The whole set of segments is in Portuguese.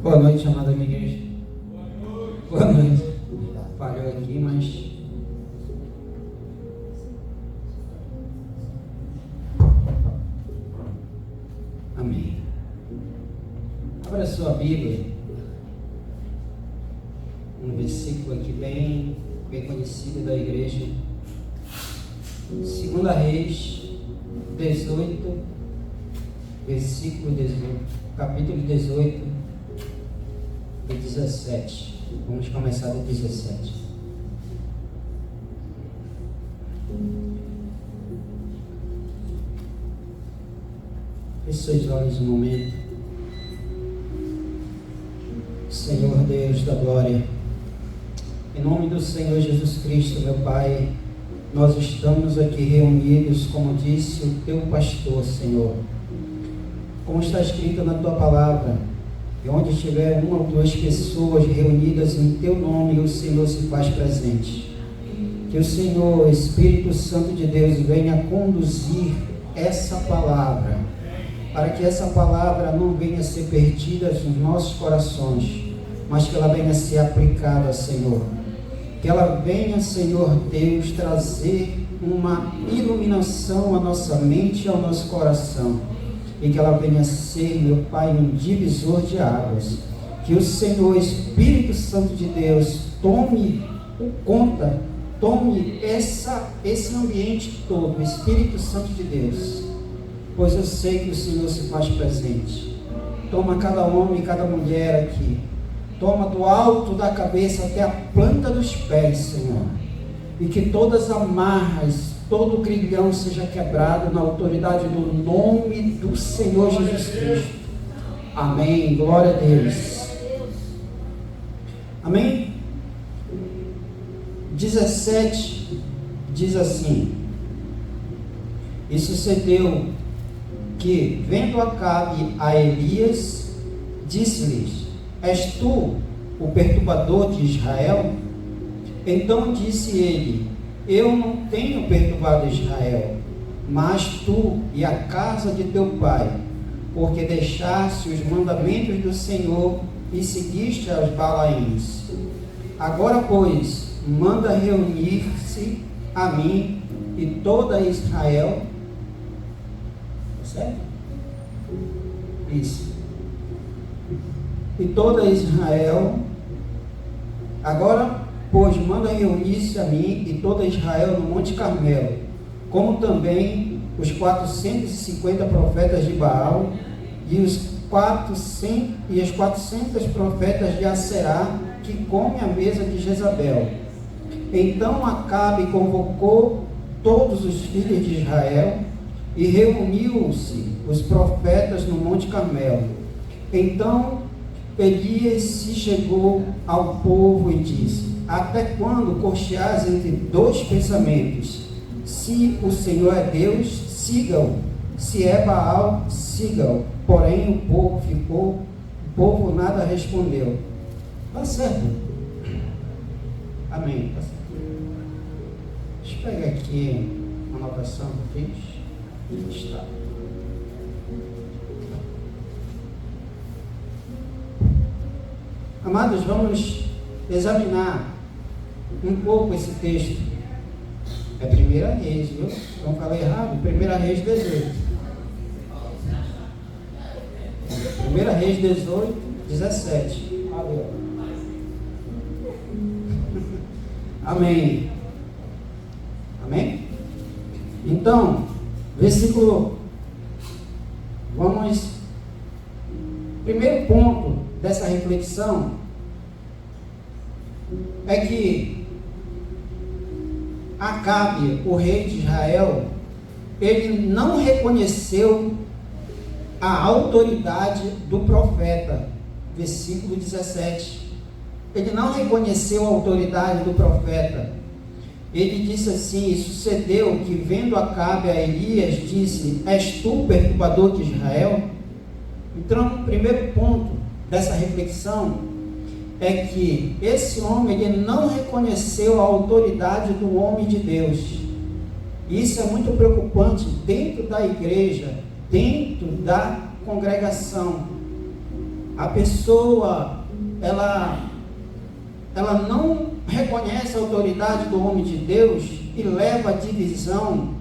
Boa noite, amada minha igreja. Boa noite. Falhou aqui, mas... Amém. Abra sua Bíblia. Um versículo aqui bem conhecido da igreja. 2 Reis 18, versículo 18, capítulo 18 e 17. Vamos começar do 17. Feche seus olhos um momento. Senhor Deus da glória, em nome do Senhor Jesus Cristo, meu Pai, nós estamos aqui reunidos, como disse o teu pastor, Senhor, como está escrito na tua palavra, e onde estiver uma ou duas pessoas reunidas em teu nome, o Senhor se faz presente. Que o Senhor, Espírito Santo de Deus, venha conduzir essa palavra, para que essa palavra não venha a ser perdida nos nossos corações, mas que ela venha a ser aplicada, Senhor. Que ela venha, Senhor Deus, trazer uma iluminação à nossa mente e ao nosso coração. E que ela venha ser, meu Pai, um divisor de águas. Que o Senhor, Espírito Santo de Deus, tome conta, tome esse ambiente todo, Espírito Santo de Deus. Pois eu sei que o Senhor se faz presente. Toma cada homem e cada mulher aqui. Toma do alto da cabeça até a planta dos pés, Senhor. E que todas as amarras, todo o grilhão seja quebrado na autoridade do nome do Senhor Jesus Cristo. Amém. Glória a Deus. Amém? 17 diz assim: E sucedeu que, vendo Acabe a Elias, disse-lhes: És tu o perturbador de Israel? Então disse ele: Eu não tenho perturbado Israel, mas tu e a casa de teu pai, porque deixaste os mandamentos do Senhor e seguiste aos Balaíns. Agora, pois, manda reunir-se a mim e toda Israel. Certo? Isso. E toda Israel. Agora, pois, manda reunir-se a mim e toda Israel no Monte Carmelo, como também os 450 profetas de Baal e as 400 profetas de Aserá, que comem à mesa de Jezabel. Então Acabe convocou todos os filhos de Israel e reuniu-se os profetas no Monte Carmelo. Então Elias se chegou ao povo e disse: Até quando cocheais entre dois pensamentos? Se o Senhor é Deus, siga-o; se é Baal, siga-o. Porém o povo nada respondeu. Está certo? Amém. Está certo. Deixa eu pegar aqui uma anotação que eu fiz. Está. Amados, vamos examinar um pouco esse texto. É 1 Reis, viu? Não falei errado? 1 Reis 18. 1 Reis 18, 17. Amém. Amém? Então, versículo. Vamos. Primeiro ponto dessa reflexão é que Acabe, o rei de Israel, ele não reconheceu a autoridade do profeta. Versículo 17. Ele não reconheceu a autoridade do profeta. Ele disse assim: E sucedeu que, vendo Acabe a Elias, disse: És tu o perturbador de Israel? Então, o primeiro ponto dessa reflexão é que esse homem, ele não reconheceu a autoridade do homem de Deus. E isso é muito preocupante dentro da igreja, dentro da congregação. a pessoa, ela não reconhece a autoridade do homem de Deus e leva a divisão,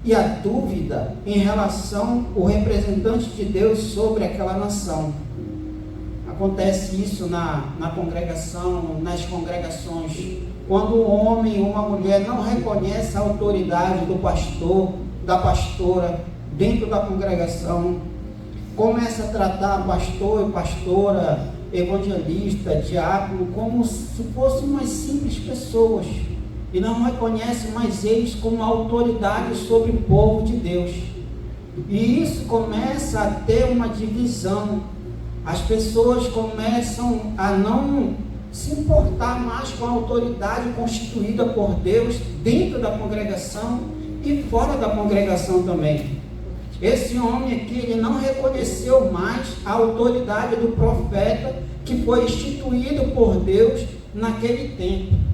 e a dúvida em relação ao representante de Deus sobre aquela nação. Acontece isso na congregação, nas congregações, quando um homem ou uma mulher não reconhece a autoridade do pastor, da pastora dentro da congregação, começa a tratar pastor e pastora, evangelista, diácono, como se fossem umas simples pessoas, e não reconhece mais eles como autoridade sobre o povo de Deus. E isso começa a ter uma divisão. As pessoas começam a não se importar mais com a autoridade constituída por Deus dentro da congregação e fora da congregação também. Esse homem aqui, ele não reconheceu mais a autoridade do profeta que foi instituído por Deus naquele tempo.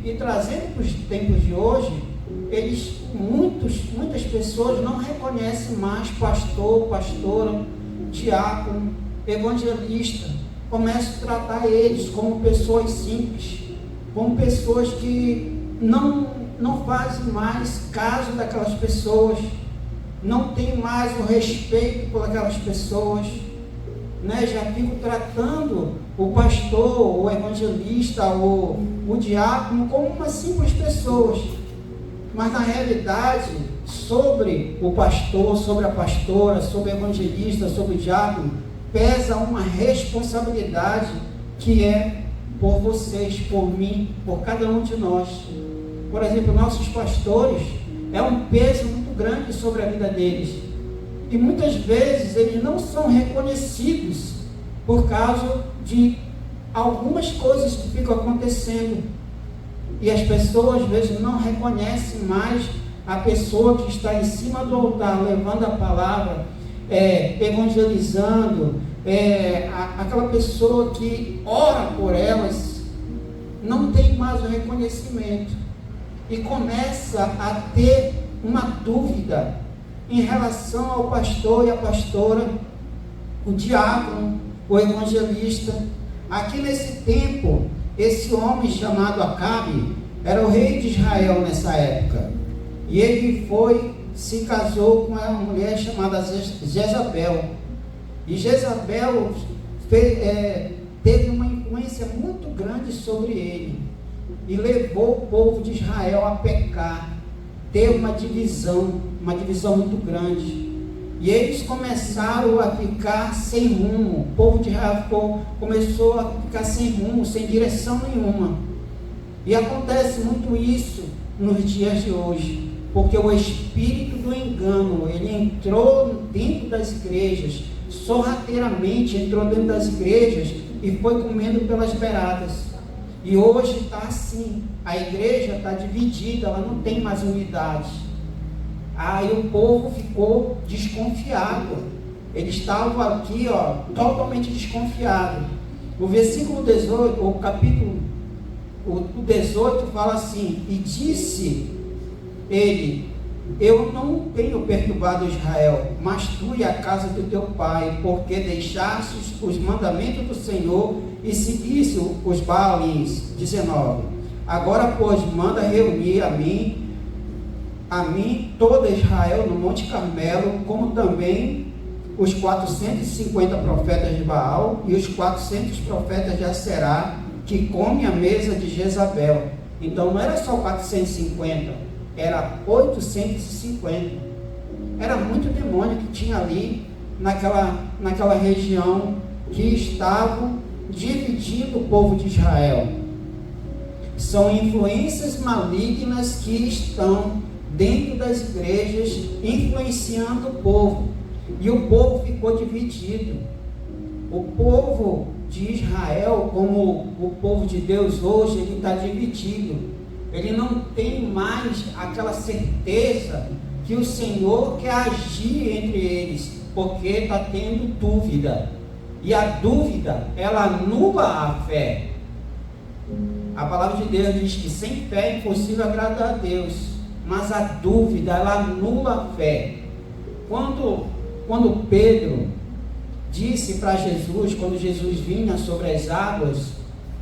E trazendo para os tempos de hoje, muitas pessoas não reconhecem mais pastor, pastora, diácono, evangelista. Começam a tratar eles como pessoas simples, como pessoas que não fazem mais caso daquelas pessoas, não tem mais o respeito por aquelas pessoas, né? Já fico tratando o pastor, o evangelista, o diácono como umas simples pessoas, mas na realidade, sobre o pastor, sobre a pastora, sobre o evangelista, sobre o diácono, pesa uma responsabilidade que é por vocês, por mim, por cada um de nós. Por exemplo, nossos pastores, é um peso muito grande sobre a vida deles, e muitas vezes eles não são reconhecidos por causa de algumas coisas que ficam acontecendo, e as pessoas às vezes não reconhecem mais a pessoa que está em cima do altar, levando a palavra, evangelizando, aquela pessoa que ora por elas, não tem mais o reconhecimento, e começa a ter uma dúvida em relação ao pastor e a pastora, o diácono, o evangelista. Aqui nesse tempo, esse homem chamado Acabe era o rei de Israel nessa época, e ele se casou com uma mulher chamada Jezabel, e Jezabel teve uma influência muito grande sobre ele, e levou o povo de Israel a pecar, ter uma divisão muito grande, e eles começaram a ficar sem rumo. O povo de Israel começou a ficar sem rumo, sem direção nenhuma, e acontece muito isso nos dias de hoje, porque o espírito do engano, ele entrou dentro das igrejas, sorrateiramente entrou dentro das igrejas e foi comendo pelas beiradas. E hoje está assim, a igreja está dividida, ela não tem mais unidade. Aí o povo ficou desconfiado, eles estavam aqui, totalmente desconfiados. O versículo 18, o capítulo 18 fala assim: e disse ele: eu não tenho perturbado Israel, mas tu e a casa do teu pai, porque deixastes os mandamentos do Senhor e seguiste os Baalins. 19. Agora, pois, manda reunir a mim toda Israel no Monte Carmelo, como também os 450 profetas de Baal e os 400 profetas de Aserá, que comem a mesa de Jezabel. Então não era só 450, era 850. Era muito demônio que tinha ali naquela região, que estavam dividindo o povo de Israel. São influências malignas que estão dentro das igrejas, influenciando o povo, e o povo ficou dividido. O povo de Israel, como o povo de Deus hoje, ele está dividido. Ele não tem mais aquela certeza que o Senhor quer agir entre eles, porque está tendo dúvida, e a dúvida, ela anula a fé. A palavra de Deus diz que sem fé é impossível agradar a Deus, mas a dúvida, ela anula a fé. Quando Pedro, disse para Jesus, quando Jesus vinha sobre as águas,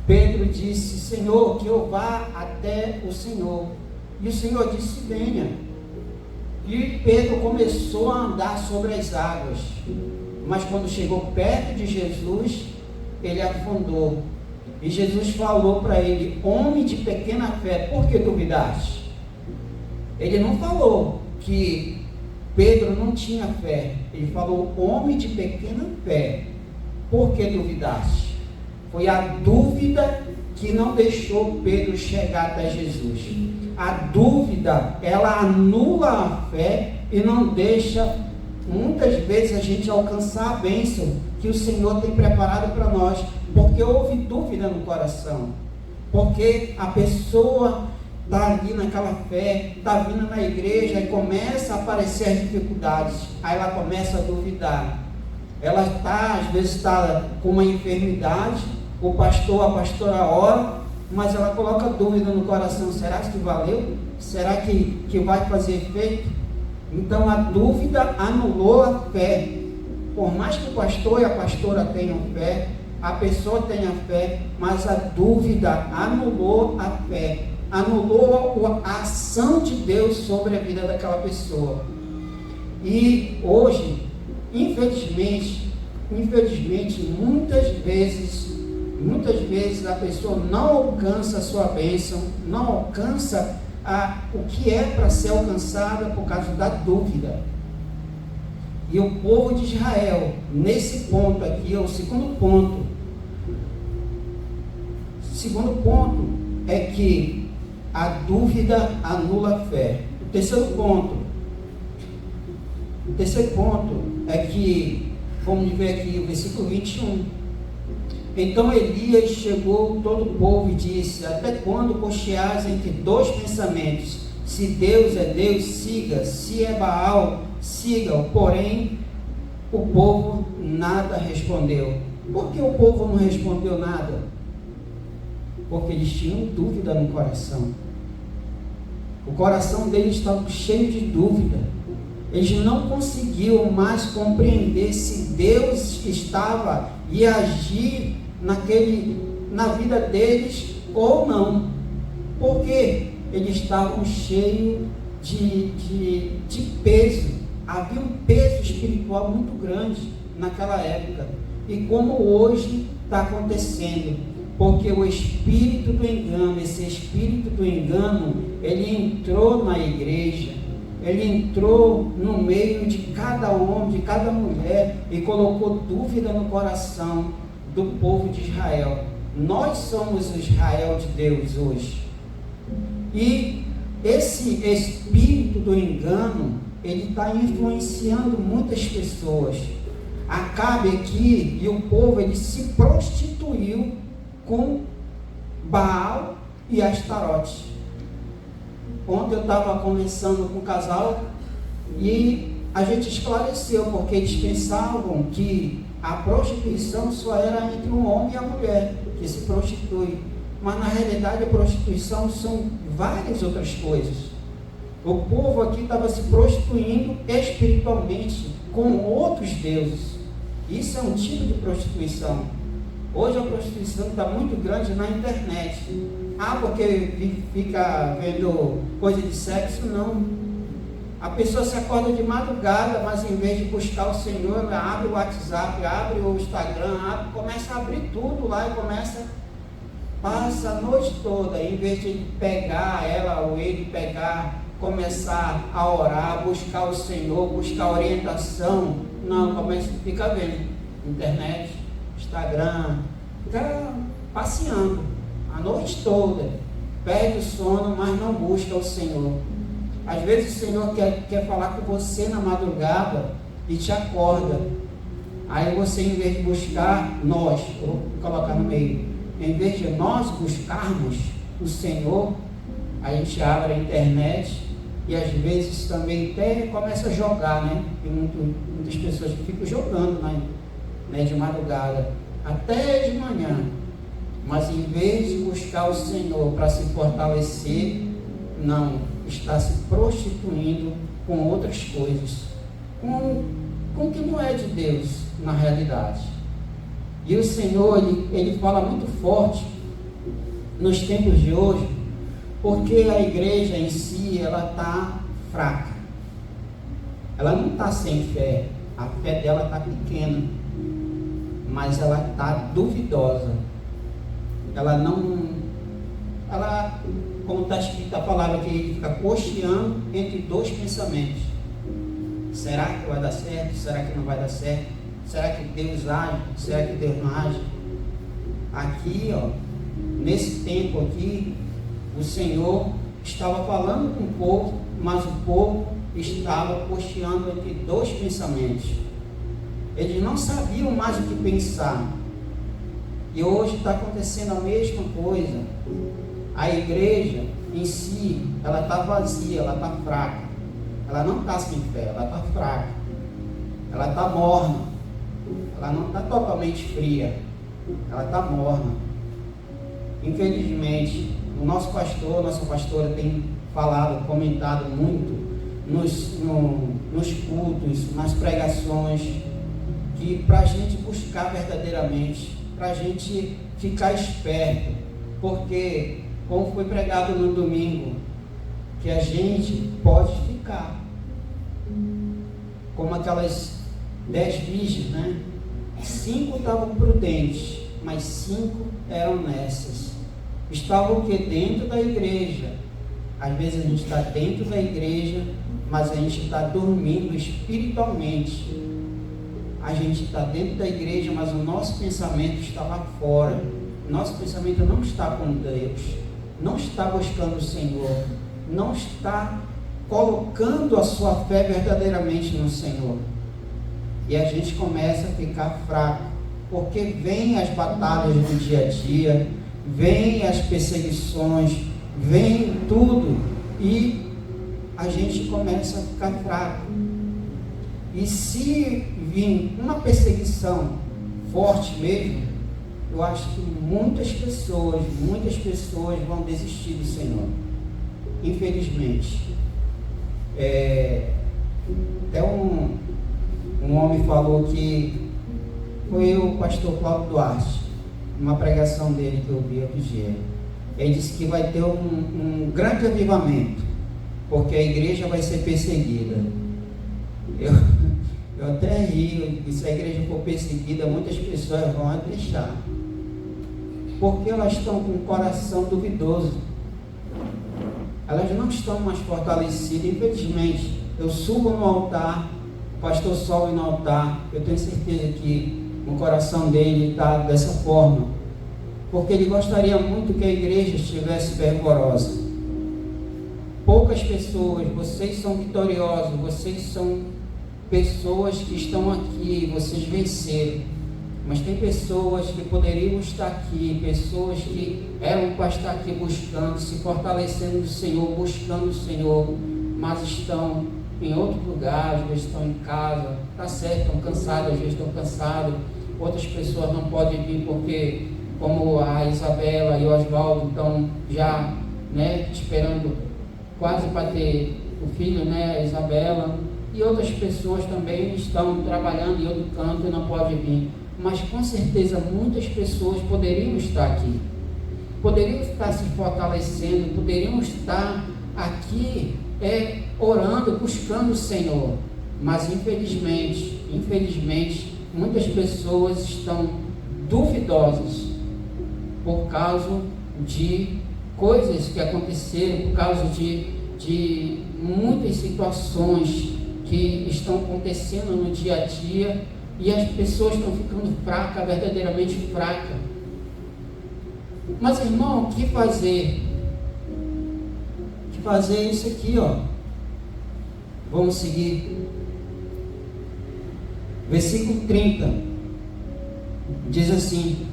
Pedro disse: Senhor, que eu vá até o Senhor. E o Senhor disse: venha. E Pedro começou a andar sobre as águas, mas quando chegou perto de Jesus, ele afundou. E Jesus falou para ele: homem de pequena fé, por que duvidaste? Ele não falou que Pedro não tinha fé, ele falou: homem de pequena fé, por que duvidaste? Foi a dúvida que não deixou Pedro chegar até Jesus. A dúvida, ela anula a fé e não deixa, muitas vezes, a gente alcançar a bênção que o Senhor tem preparado para nós, porque houve dúvida no coração, porque a pessoa está ali naquela fé, está vindo na igreja e começa a aparecer as dificuldades, aí ela começa a duvidar. Ela às vezes está com uma enfermidade, o pastor, a pastora ora, mas ela coloca dúvida no coração: será que valeu? Será que vai fazer efeito? Então a dúvida anulou a fé. Por mais que o pastor e a pastora tenham fé, a pessoa tenha fé, mas a dúvida anulou a fé, anulou a ação de Deus sobre a vida daquela pessoa. E hoje, infelizmente, muitas vezes a pessoa não alcança a sua bênção, não alcança o que é para ser alcançada por causa da dúvida. E o povo de Israel, nesse ponto aqui, é o segundo ponto. O segundo ponto é que a dúvida anula a fé. O terceiro ponto é que, vamos ver aqui o versículo 21. Então Elias chegou todo o povo e disse: até quando cocheais entre dois pensamentos? Se Deus é Deus, siga; se é Baal, siga-o. Porém, o povo nada respondeu. Por que o povo não respondeu nada? Porque eles tinham dúvida no coração. O coração deles estava cheio de dúvida. Eles não conseguiam mais compreender se Deus estava e agir na vida deles ou não. Porque eles estavam cheios de peso. Havia um peso espiritual muito grande naquela época. E como hoje está acontecendo, porque o espírito do engano, esse espírito do engano, ele entrou na igreja, ele entrou no meio de cada homem, de cada mulher, e colocou dúvida no coração do povo de Israel. Nós somos o Israel de Deus hoje. E esse espírito do engano, ele está influenciando muitas pessoas. Acabe aqui, e o povo, ele se prostituiu com Baal e Astarote. Ontem eu estava conversando com um casal e a gente esclareceu, porque eles pensavam que a prostituição só era entre um homem e a mulher que se prostitui, mas na realidade a prostituição são várias outras coisas. O povo aqui estava se prostituindo espiritualmente com outros deuses. Isso é um tipo de prostituição. Hoje a prostituição está muito grande na internet. Porque fica vendo coisa de sexo? Não. A pessoa se acorda de madrugada, mas em vez de buscar o Senhor, ela abre o WhatsApp, abre o Instagram, começa a abrir tudo lá e passa a noite toda, em vez de pegar ela ou ele começar a orar, buscar o Senhor, buscar orientação. Não, fica vendo internet, Instagram, fica passeando a noite toda, perde o sono, mas não busca o Senhor. Às vezes o Senhor quer falar com você na madrugada e te acorda. Aí você, em vez de buscar, vou colocar no meio, em vez de nós buscarmos o Senhor, a gente abre a internet e às vezes também até começa a jogar, né? Tem muitas pessoas que ficam jogando, né, de madrugada, até de manhã. Mas em vez de buscar o Senhor para se fortalecer, não, está se prostituindo com outras coisas, com com o que não é de Deus na realidade. E o Senhor, ele fala muito forte nos tempos de hoje, porque a igreja em si, ela está fraca. Ela não está sem fé, a fé dela está pequena, mas ela está duvidosa. Ela, como está escrita a palavra, que ele fica cocheando entre dois pensamentos. Será que vai dar certo? Será que não vai dar certo? Será que Deus age? Será que Deus não age? Aqui, nesse tempo aqui, o Senhor estava falando com o povo, mas o povo estava cocheando entre dois pensamentos. Eles não sabiam mais o que pensar. E hoje está acontecendo a mesma coisa. A igreja em si, ela está vazia, ela está fraca. Ela não está sem fé, ela está fraca. Ela está morna. Ela não está totalmente fria. Ela está morna. Infelizmente, o nosso pastor, nossa pastora tem falado, comentado muito nos cultos, nas pregações, que para a gente buscar verdadeiramente, para a gente ficar esperto, porque, como foi pregado no domingo, que a gente pode ficar como aquelas 10 virgens, né? 5 estavam prudentes, mas 5 eram nessas. Estavam o que? Dentro da igreja. Às vezes a gente está dentro da igreja, mas a gente está dormindo espiritualmente. A gente está dentro da igreja, mas o nosso pensamento está lá fora. Nosso pensamento não está com Deus, não está buscando o Senhor, não está colocando a sua fé verdadeiramente no Senhor. E a gente começa a ficar fraco, porque vem as batalhas do dia a dia, vem as perseguições, vem tudo, e a gente começa a ficar fraco. E se vir uma perseguição forte mesmo, eu acho que muitas pessoas vão desistir do Senhor, infelizmente. Até um homem falou que foi o pastor Cláudio Duarte, uma pregação dele que eu vi outro dia. Ele disse que vai ter um grande avivamento, porque a igreja vai ser perseguida. Eu até rio, que se a igreja for perseguida, muitas pessoas vão deixar, porque elas estão com o coração duvidoso, elas não estão mais fortalecidas. Infelizmente, eu subo no altar, o pastor sobe no altar, eu tenho certeza que o coração dele está dessa forma, porque ele gostaria muito que a igreja estivesse fervorosa. Poucas pessoas, vocês são vitoriosos, vocês são pessoas que estão aqui, vocês venceram, mas tem pessoas que poderiam estar aqui, pessoas que eram para estar aqui buscando, se fortalecendo do Senhor, buscando o Senhor, mas estão em outro lugar, às vezes estão em casa, está certo, estão cansados, às vezes estão cansados. Outras pessoas não podem vir porque, como a Isabela e o Oswaldo estão já, esperando quase para ter o filho, a Isabela, e outras pessoas também estão trabalhando em outro canto e não podem vir. Mas com certeza muitas pessoas poderiam estar aqui, poderiam estar se fortalecendo, poderiam estar aqui orando, buscando o Senhor, mas infelizmente, muitas pessoas estão duvidosas por causa de coisas que aconteceram, por causa de muitas situações que estão acontecendo no dia a dia, e as pessoas estão ficando fracas, verdadeiramente fracas. Mas, irmão, o que fazer? O que fazer é isso aqui, Vamos seguir. Versículo 30. Diz assim: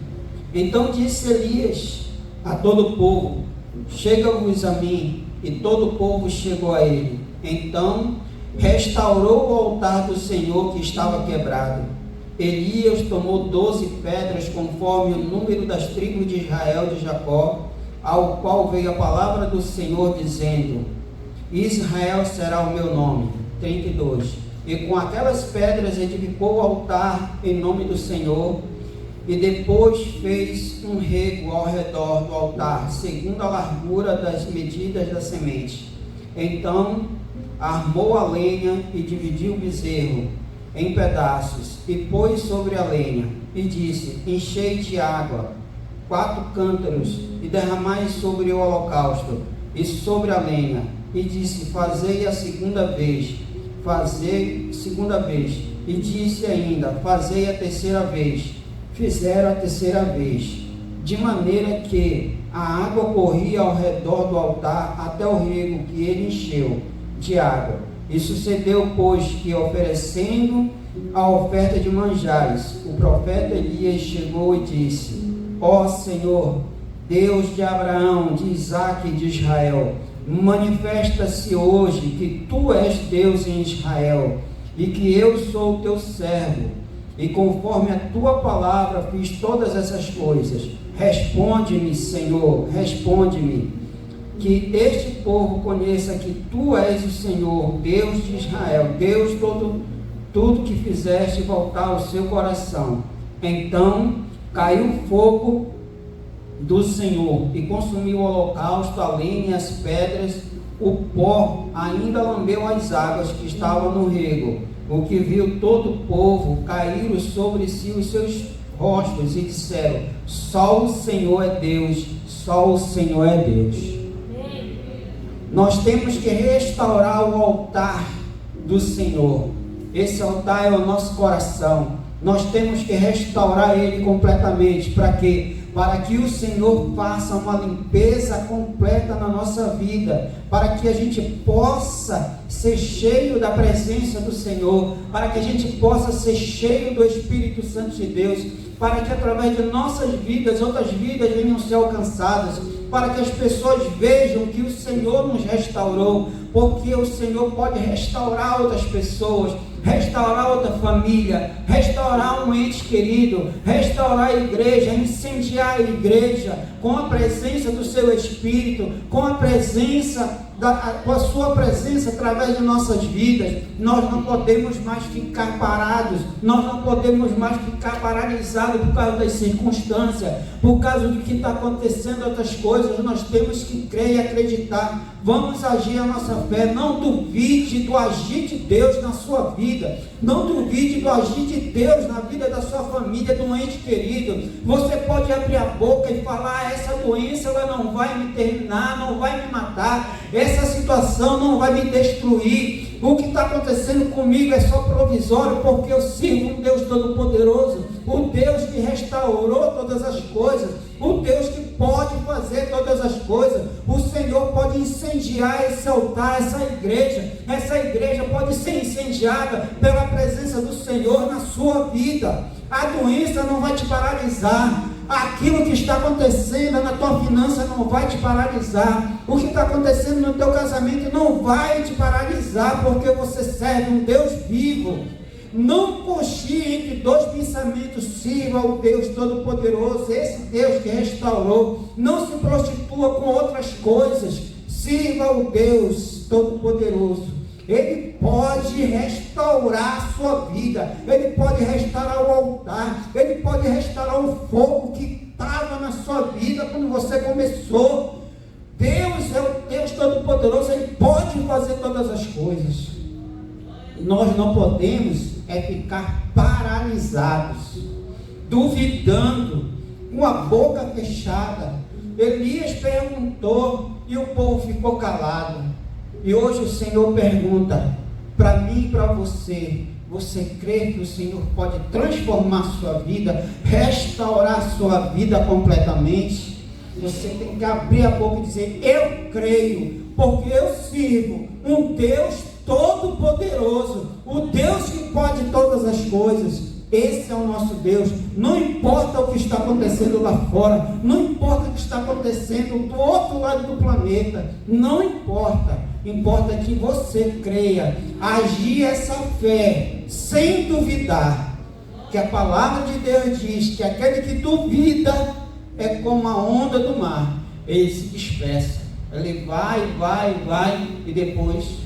Então disse Elias a todo o povo: Chega-vos a mim. E todo o povo chegou a ele. Então restaurou o altar do Senhor que estava quebrado. Elias tomou 12 pedras, conforme o número das tribos de Israel de Jacó, ao qual veio a palavra do Senhor, dizendo: Israel será o meu nome. 32. e com aquelas pedras edificou o altar em nome do Senhor, e depois fez um rego ao redor do altar, segundo a largura das medidas da semente. Então armou a lenha e dividiu o bezerro em pedaços, e pôs sobre a lenha, e disse: enchei de água 4 cântaros, e derramai sobre o holocausto e sobre a lenha. E disse: fazei a segunda vez, e disse ainda: fazei a terceira vez. Fizeram a terceira vez, de maneira que a água corria ao redor do altar até o rego que ele encheu de água. E sucedeu, pois, que oferecendo a oferta de manjares, o profeta Elias chegou e disse: ó Senhor, Deus de Abraão, de Isaque e de Israel, manifesta-se hoje que tu és Deus em Israel, e que eu sou teu servo, e conforme a tua palavra fiz todas essas coisas. Responde-me, Senhor, responde-me, que este povo conheça que tu és o Senhor, Deus de Israel, Deus tudo que fizeste voltar ao seu coração. Então caiu fogo do Senhor e consumiu o holocausto, a lenha e as pedras. O pó ainda lambeu as águas que estavam no rego. O que viu todo o povo, caíram sobre si os seus rostos e disseram: só o Senhor é Deus, só o Senhor é Deus. Nós temos que restaurar o altar do Senhor. Esse altar é o nosso coração. Nós temos que restaurar ele completamente. Para quê? Para que o Senhor faça uma limpeza completa na nossa vida, para que a gente possa ser cheio da presença do Senhor, para que a gente possa ser cheio do Espírito Santo de Deus, para que através de nossas vidas, outras vidas venham ser alcançadas, para que as pessoas vejam que o Senhor nos restaurou, porque o Senhor pode restaurar outras pessoas, restaurar outra família, restaurar um ente querido, restaurar a igreja, incendiar a igreja com a presença do seu Espírito, com a sua presença através de nossas vidas. Nós não podemos mais ficar parados, nós não podemos mais ficar paralisados por causa das circunstâncias, por causa do que está acontecendo, outras coisas. Nós temos que crer e acreditar. Vamos agir a nossa fé. Não duvide do agir de Deus na sua vida, não duvide do agir de Deus na vida da sua família, do ente querido. Você pode abrir a boca e falar: essa doença ela não vai me terminar, não vai me matar, essa situação não vai me destruir, o que está acontecendo comigo é só provisório, porque eu sirvo um Deus Todo-Poderoso, o Deus que restaurou todas as coisas, o Deus que pode fazer todas as coisas. O Senhor pode incendiar esse altar, essa igreja pode ser incendiada pela presença do Senhor na sua vida. A doença não vai te paralisar, aquilo que está acontecendo na tua finança não vai te paralisar, o que está acontecendo no teu casamento não vai te paralisar, porque você serve um Deus vivo. Não cochile entre dois pensamentos, sirva ao Deus Todo-Poderoso, esse Deus que restaurou. Não se prostitua com outras coisas, sirva ao Deus Todo-Poderoso. Ele pode restaurar a sua vida, ele pode restaurar o altar, ele pode restaurar o fogo que estava na sua vida quando você começou. Deus é o Deus Todo-Poderoso, ele pode fazer todas as coisas. Nós não podemos ficar paralisados, duvidando, com a boca fechada. Elias perguntou e o povo ficou calado. E hoje o Senhor pergunta para mim e para você: você crê que o Senhor pode transformar a sua vida, restaurar a sua vida completamente? Você tem que abrir a boca e dizer: eu creio, porque eu sirvo um Deus Todo-Poderoso, o Deus que pode todas as coisas. Esse é o nosso Deus. Não importa o que está acontecendo lá fora, não importa o que está acontecendo do outro lado do planeta, não importa. Importa que você creia, agir essa fé sem duvidar, que a palavra de Deus diz que aquele que duvida é como a onda do mar, ele se dispersa, ele vai e depois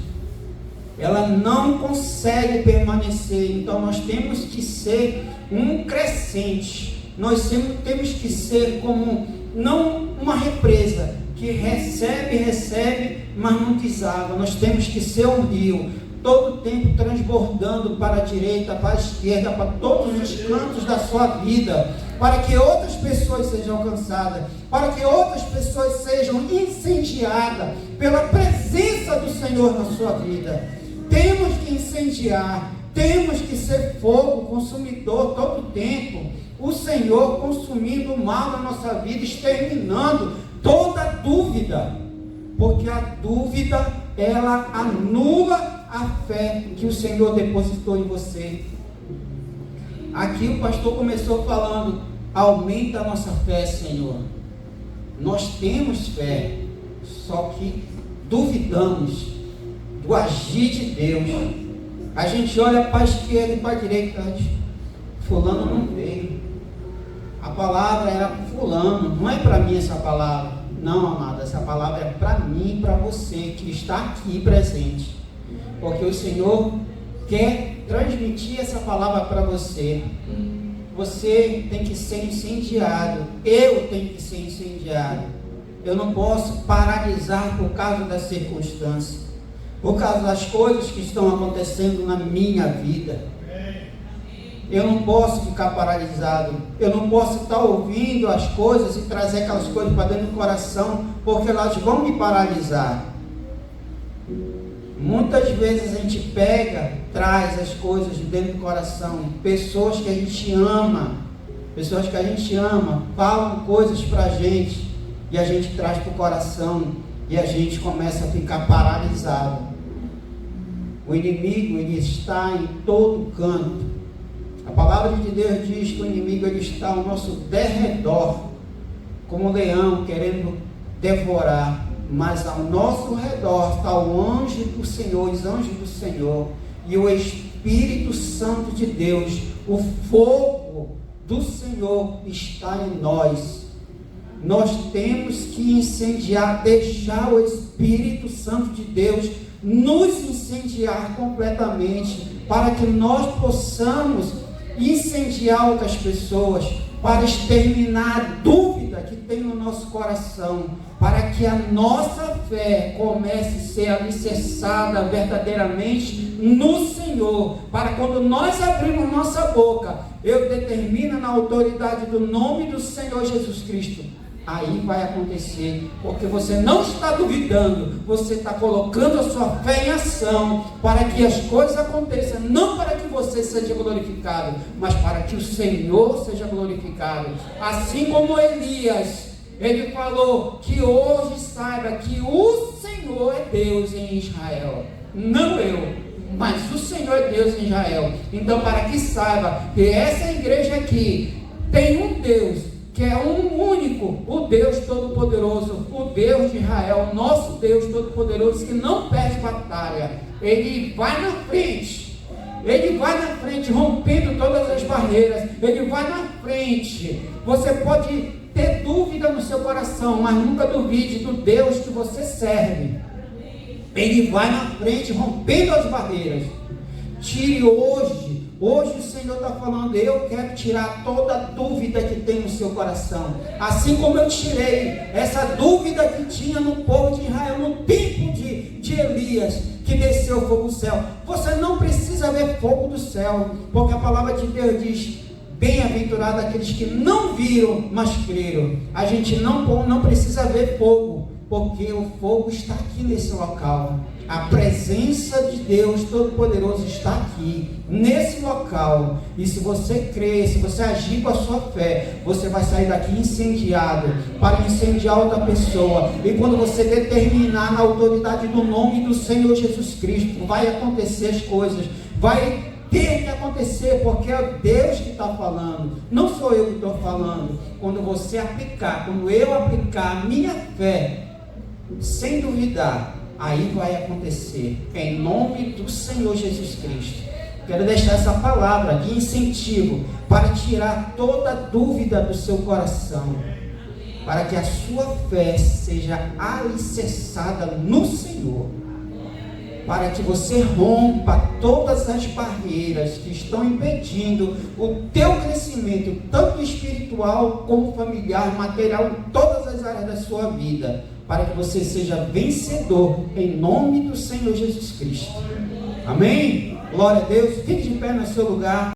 ela não consegue permanecer. Então nós temos que ser um crescente, nós temos que ser como, não uma represa, que recebe, mas não deságua. Nós temos que ser um rio, todo o tempo transbordando para a direita, para a esquerda, para todos os cantos da sua vida, para que outras pessoas sejam alcançadas, para que outras pessoas sejam incendiadas pela presença do Senhor na sua vida. Temos que incendiar, temos que ser fogo consumidor todo o tempo. O Senhor consumindo o mal na nossa vida, exterminando toda dúvida, porque a dúvida, ela anula a fé que o Senhor depositou em você. Aqui o pastor começou falando: aumenta a nossa fé, Senhor. Nós temos fé, só que duvidamos do agir de Deus. A gente olha para a esquerda e para a direita, fulano não veio, a palavra era fulano, não é para mim essa palavra. Não, amada, essa palavra é para mim e para você que está aqui presente, porque o Senhor quer transmitir essa palavra para você. Você tem que ser incendiado, eu tenho que ser incendiado. Eu não posso paralisar por causa das circunstâncias, por causa das coisas que estão acontecendo na minha vida. Eu não posso ficar paralisado, eu não posso estar ouvindo as coisas e trazer aquelas coisas para dentro do coração, porque elas vão me paralisar. Muitas vezes a gente pega, traz as coisas de dentro do coração, pessoas que a gente ama, falam coisas para a gente, e a gente traz para o coração, e a gente começa a ficar paralisado. O inimigo, ele está em todo canto. A palavra de Deus diz que o inimigo, ele está ao nosso derredor, como um leão querendo devorar. Mas ao nosso redor está o anjo do Senhor, os anjos do Senhor, e o Espírito Santo de Deus, o fogo do Senhor está em nós. Nós temos que incendiar, deixar o Espírito Santo de Deus nos incendiar completamente, para que nós possamos incendiar outras pessoas, para exterminar a dúvida que tem no nosso coração, para que a nossa fé comece a ser alicerçada verdadeiramente no Senhor, para quando nós abrimos nossa boca, eu determino na autoridade do nome do Senhor Jesus Cristo, aí vai acontecer, porque você não está duvidando, você está colocando a sua fé em ação, para que as coisas aconteçam, não para que você seja glorificado, mas para que o Senhor seja glorificado. Assim como Elias, ele falou que hoje saiba que o Senhor é Deus em Israel, não eu, mas o Senhor é Deus em Israel. Então, para que saiba que essa igreja aqui tem um Deus, que é um único, o Deus Todo-Poderoso, o Deus de Israel, nosso Deus Todo-Poderoso, que não perde batalha. Ele vai na frente, rompendo todas as barreiras, ele vai na frente. Você pode ter dúvida no seu coração, mas nunca duvide do Deus que você serve. Ele vai na frente, rompendo as barreiras. Tire hoje o Senhor está falando: eu quero tirar toda a dúvida que tem no seu coração, assim como eu tirei essa dúvida que tinha no povo de Israel, no tempo de Elias, que desceu fogo do céu. Você não precisa ver fogo do céu, porque a palavra de Deus diz: bem-aventurados aqueles que não viram, mas creram. A gente não precisa ver fogo, porque o fogo está aqui nesse local. A presença de Deus Todo-Poderoso está aqui, nesse local. E se você crer, se você agir com a sua fé, você vai sair daqui incendiado, para incendiar outra pessoa. E quando você determinar na autoridade do nome do Senhor Jesus Cristo, vai acontecer as coisas, vai ter que acontecer, porque é Deus que está falando, não sou eu que estou falando. Quando você aplicar, quando eu aplicar a minha fé, sem duvidar, aí vai acontecer, em nome do Senhor Jesus Cristo. Quero deixar essa palavra de incentivo, para tirar toda dúvida do seu coração, para que a sua fé seja alicerçada no Senhor. para que você rompa todas as barreiras que estão impedindo o teu crescimento, tanto espiritual como familiar, material, em todas as áreas da sua vida, para que você seja vencedor, em nome do Senhor Jesus Cristo. Amém? Glória a Deus. Fique de pé no seu lugar.